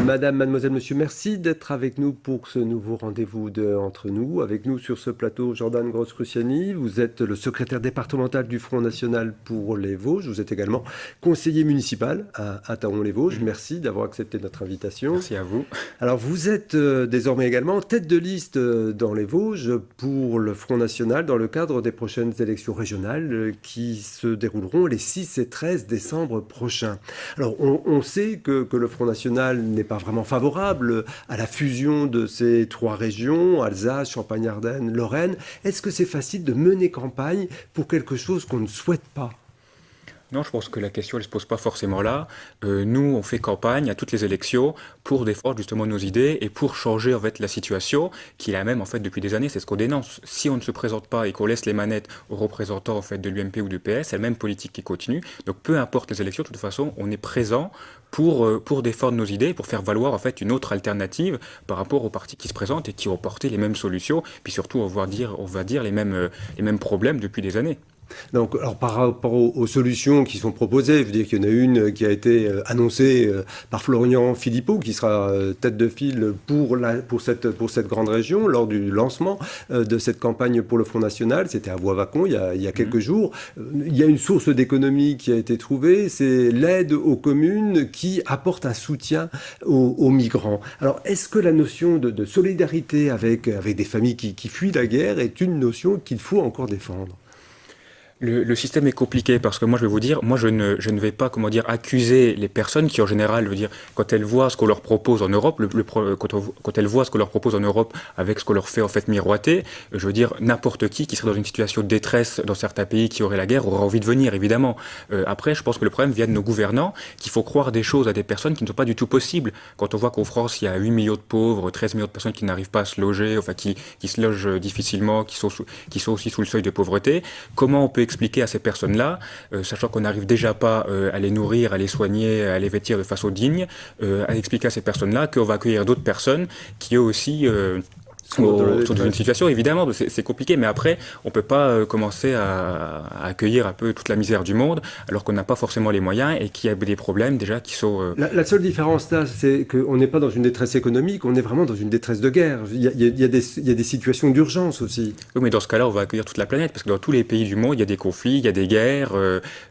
Madame, mademoiselle, monsieur, merci d'être avec nous pour ce nouveau rendez-vous entre nous. Avec nous sur ce plateau, Jordan Gross-Cruciani. Vous êtes le secrétaire départemental du Front National pour les Vosges. Vous êtes également conseiller municipal à Thaon-les-Vosges. Merci d'avoir accepté notre invitation. Merci à vous. Alors, vous êtes désormais également tête de liste dans les Vosges pour le Front National dans le cadre des prochaines élections régionales qui se dérouleront les 6 et 13 décembre prochains. Alors, on sait que le Front National n'est pas vraiment favorable à la fusion de ces 3 régions, Alsace, Champagne-Ardenne, Lorraine. Est-ce que c'est facile de mener campagne pour quelque chose qu'on ne souhaite pas ? Non, je pense que la question, elle ne se pose pas forcément là. Nous, on fait campagne à toutes les élections pour défendre justement nos idées et pour changer en fait la situation qui est la même en fait depuis des années. C'est ce qu'on dénonce. Si on ne se présente pas et qu'on laisse les manettes aux représentants en fait de l'UMP ou du PS, c'est la même politique qui continue. Donc peu importe les élections, de toute façon, on est présent pour défendre nos idées, pour faire valoir en fait une autre alternative par rapport aux partis qui se présentent et qui ont porté les mêmes solutions, puis surtout on va dire les mêmes problèmes depuis des années. Donc, alors par rapport aux solutions qui sont proposées, je veux dire qu'il y en a une qui a été annoncée par Florian Philippot, qui sera tête de file pour cette grande région lors du lancement de cette campagne pour le Front National. C'était à Voie-Vacon il y a quelques jours. Il y a une source d'économie qui a été trouvée, c'est l'aide aux communes qui apporte un soutien aux migrants. Alors, est-ce que la notion de solidarité avec des familles qui fuient la guerre est une notion qu'il faut encore défendre ? Le système est compliqué parce que moi je vais vous dire, moi je ne vais pas accuser les personnes qui en général, je veux dire, quand elles voient ce qu'on leur propose en Europe, quand elles voient ce qu'on leur propose en Europe avec ce qu'on leur fait en fait miroiter, je veux dire n'importe qui serait dans une situation de détresse dans certains pays qui auraient la guerre aura envie de venir évidemment. Après je pense que le problème vient de nos gouvernants qui font croire des choses à des personnes qui ne sont pas du tout possibles. Quand on voit qu'en France il y a 8 millions de pauvres, 13 millions de personnes qui n'arrivent pas à se loger, enfin qui se logent difficilement, qui sont aussi sous le seuil de pauvreté, comment on peut expliquer à ces personnes-là, sachant qu'on n'arrive déjà pas à les nourrir, à les soigner, à les vêtir de façon digne, à expliquer à ces personnes-là qu'on va accueillir d'autres personnes qui eux aussi sont dans une situation, évidemment, c'est compliqué, mais après, on ne peut pas commencer à accueillir un peu toute la misère du monde, alors qu'on n'a pas forcément les moyens et qu'il y a des problèmes déjà qui sont... La seule différence là, c'est qu'on n'est pas dans une détresse économique, on est vraiment dans une détresse de guerre. Il y a des situations d'urgence aussi. Oui, mais dans ce cas-là, on va accueillir toute la planète, parce que dans tous les pays du monde, il y a des conflits, il y a des guerres.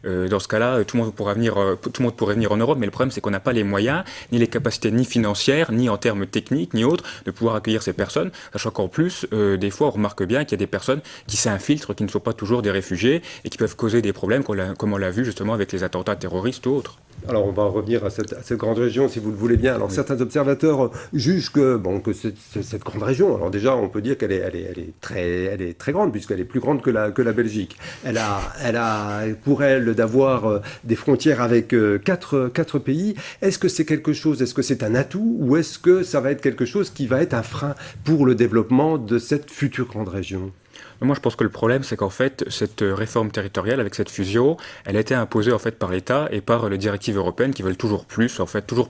Dans ce cas-là, tout le monde pourrait venir en Europe, mais le problème, c'est qu'on n'a pas les moyens, ni les capacités, ni financières, ni en termes techniques, ni autres, de pouvoir accueillir ces personnes. Sachant qu'en plus, des fois, on remarque bien qu'il y a des personnes qui s'infiltrent, qui ne sont pas toujours des réfugiés et qui peuvent causer des problèmes, comme on l'a vu justement avec les attentats terroristes ou autres. Alors, on va revenir à cette grande région, si vous le voulez bien. Alors, oui. Certains observateurs jugent que cette grande région, alors déjà, on peut dire qu'elle est très grande, puisqu'elle est plus grande que la Belgique. Elle a pour elle d'avoir des frontières avec quatre pays. Est-ce que c'est quelque chose, est-ce que c'est un atout, ou est-ce que ça va être quelque chose qui va être un frein pour le développement de cette future grande région ? Moi, je pense que le problème, c'est qu'en fait, cette réforme territoriale, avec cette fusion, elle a été imposée en fait par l'État et par les directives européennes qui veulent toujours plus, en fait, toujours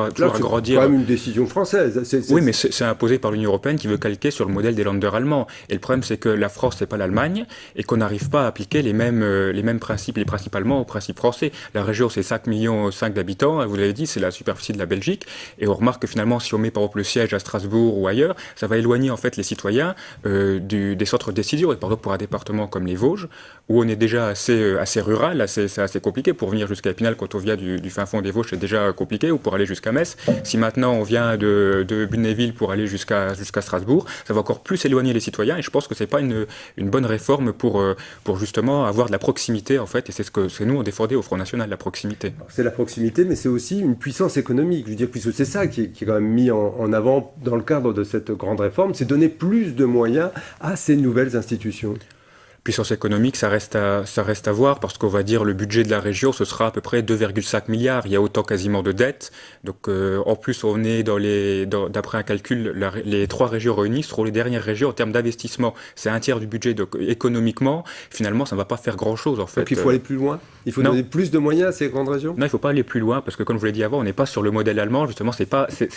agrandir. C'est quand même une décision française. Oui, mais c'est imposé par l'Union européenne qui veut calquer sur le modèle des Länder allemands. Et le problème, c'est que la France, c'est pas l'Allemagne et qu'on n'arrive pas à appliquer les mêmes principes, et principalement aux principes français. La région, c'est 5,5 millions d'habitants. Vous l'avez dit, c'est la superficie de la Belgique. Et on remarque que finalement, si on met par exemple le siège à Strasbourg ou ailleurs, ça va éloigner en fait les citoyens des centres décisionnels. Et par exemple pour un département comme les Vosges, où on est déjà assez rural, c'est assez compliqué. Pour venir jusqu'à Épinal, quand on vient du fin fond des Vosges, c'est déjà compliqué, ou pour aller jusqu'à Metz. Si maintenant on vient de Bunnéville pour aller jusqu'à Strasbourg, ça va encore plus éloigner les citoyens, et je pense que c'est pas une bonne réforme pour justement avoir de la proximité, en fait, et c'est ce que nous on défendait au Front National, la proximité. C'est la proximité, mais c'est aussi une puissance économique, je veux dire, puisque c'est ça qui est quand même mis en avant dans le cadre de cette grande réforme, c'est donner plus de moyens à ces nouvelles institutions. Puissance économique, ça reste à voir, parce qu'on va dire le budget de la région, ce sera à peu près 2,5 milliards. Il y a autant quasiment de dettes. Donc en plus, on est d'après un calcul, les 3 régions réunies seront les dernières régions en termes d'investissement. C'est un tiers du budget. Donc économiquement, finalement, ça ne va pas faire grand-chose en fait. Donc il faut aller plus loin. Il faut donner plus de moyens à ces grandes régions. Non, il ne faut pas aller plus loin, parce que comme je vous l'ai dit avant, on n'est pas sur le modèle allemand. Justement, il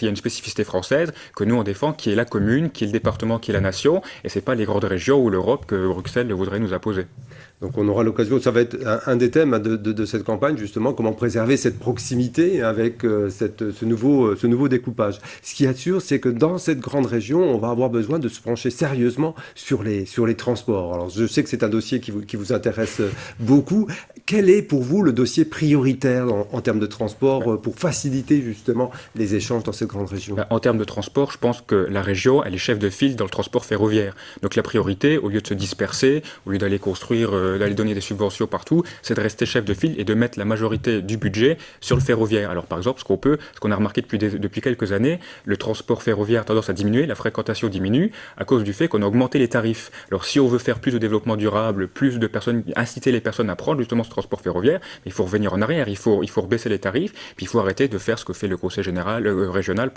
y a une spécificité française que nous on défend, qui est la commune, qui est le département, qui est la nation, et c'est pas les grandes régions ou l'Europe que Bruxelles voudrait nous imposer. Donc on aura l'occasion, ça va être un des thèmes de cette campagne, justement, comment préserver cette proximité avec ce nouveau découpage. Ce qui est sûr, c'est que dans cette grande région, on va avoir besoin de se pencher sérieusement sur les transports. Alors je sais que c'est un dossier qui vous intéresse beaucoup. Quel est pour vous le dossier prioritaire en termes de transport pour faciliter justement les échanges dans cette grande région? En termes de transport, je pense que la région, elle est chef de file dans le transport ferroviaire. Donc la priorité, au lieu de se disperser, au lieu d'aller construire, d'aller donner des subventions partout, c'est de rester chef de file et de mettre la majorité du budget sur le ferroviaire. Alors par exemple, ce qu'on a remarqué depuis quelques années, le transport ferroviaire a tendance à diminuer, la fréquentation diminue à cause du fait qu'on a augmenté les tarifs. Alors si on veut faire plus de développement durable, plus de personnes, inciter les personnes à prendre justement ce transport ferroviaire, il faut revenir en arrière, il faut rebaisser les tarifs, puis il faut arrêter de faire ce que fait le conseil régional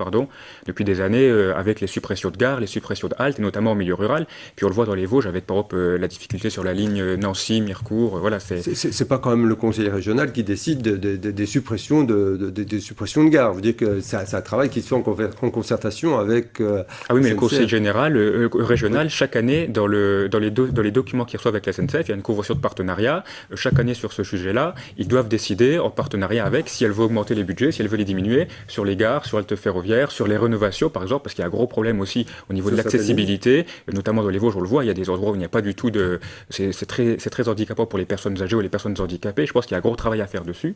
depuis des années avec les suppressions de gares, les suppressions de haltes, et notamment au milieu rural. Puis on le voit dans les Vosges avec par exemple la difficulté sur la ligne Nancy, Mirecourt. Voilà, c'est pas quand même le conseil régional qui décide des suppressions des suppressions de gares. Vous dire que c'est un travail qui se fait en concertation avec. Ah oui, mais le conseil général régional, chaque année, dans les documents qu'ils reçoivent avec la SNCF, il y a une convention de partenariat. Chaque année sur ce sujet-là, ils doivent décider en partenariat avec si elle veut augmenter les budgets, si elle veut les diminuer sur les gares, sur l'halte ferroviaire, sur les rénovations par exemple, parce qu'il y a un gros problème aussi au niveau de l'accessibilité, notamment dans les Vosges, on le voit, il y a des endroits où il n'y a pas du tout de... C'est très handicapant pour les personnes âgées ou les personnes handicapées, je pense qu'il y a un gros travail à faire dessus.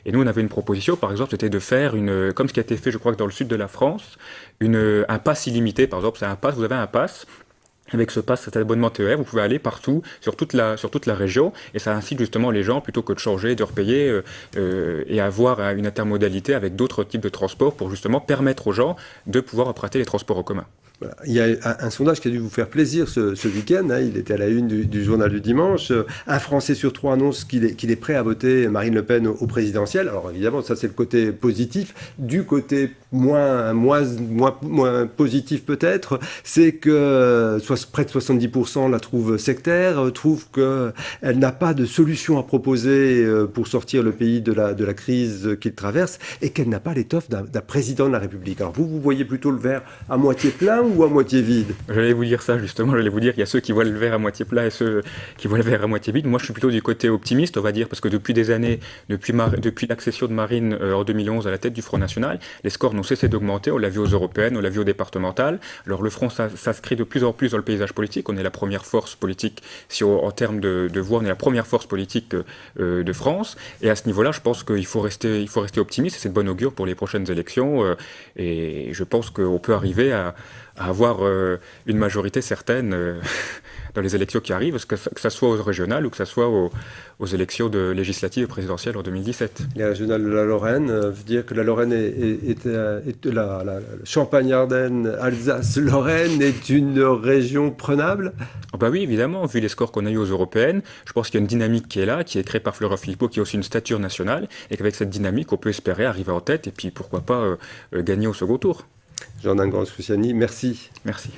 Et nous, on avait une proposition, par exemple, c'était de faire comme ce qui a été fait, je crois que dans le sud de la France, un pass illimité, par exemple, vous avez un pass. Avec ce pass, cet abonnement TER, vous pouvez aller partout, sur toute la région, et ça incite justement les gens, plutôt que de changer, de repayer, et avoir une intermodalité avec d'autres types de transports pour justement permettre aux gens de pouvoir emprunter les transports en commun. Voilà. Il y a un sondage qui a dû vous faire plaisir ce week-end, hein, il était à la une du journal du dimanche. Un Français sur trois annonce qu'il est prêt à voter Marine Le Pen au présidentiel. Alors évidemment, ça c'est le côté positif. Du côté moins positif peut-être, c'est que près de 70% la trouvent sectaire, trouvent qu'elle n'a pas de solution à proposer pour sortir le pays de la crise qu'il traverse, et qu'elle n'a pas l'étoffe d'un président de la République. Alors vous voyez plutôt le verre à moitié plein ou à moitié vide? J'allais vous dire ça justement, il y a ceux qui voient le verre à moitié plat et ceux qui voient le verre à moitié vide. Moi je suis plutôt du côté optimiste, on va dire, parce que depuis des années, depuis l'accession de Marine en 2011 à la tête du Front National, les scores n'ont cessé d'augmenter, on l'a vu aux européennes, on l'a vu aux départementales. Alors le Front s'inscrit de plus en plus dans le paysage politique, on est la première force politique, en termes de voix, on est la première force politique de France, et à ce niveau-là je pense qu'il faut rester optimiste, et c'est de bon augure pour les prochaines élections, et je pense qu'on peut arriver à avoir une majorité certaine dans les élections qui arrivent, que ça soit aux régionales ou que ça soit aux élections législatives et présidentielles en 2017. Les régionales de la Lorraine, je veux dire que la Lorraine la Champagne-Ardenne, Alsace-Lorraine est une région prenable? Oh bah oui, évidemment, vu les scores qu'on a eu aux européennes, je pense qu'il y a une dynamique qui est là, qui est créée par Florent Philippot, qui a aussi une stature nationale, et qu'avec cette dynamique, on peut espérer arriver en tête et puis pourquoi pas gagner au second tour. Jean Dingans-Luciani, merci. Merci.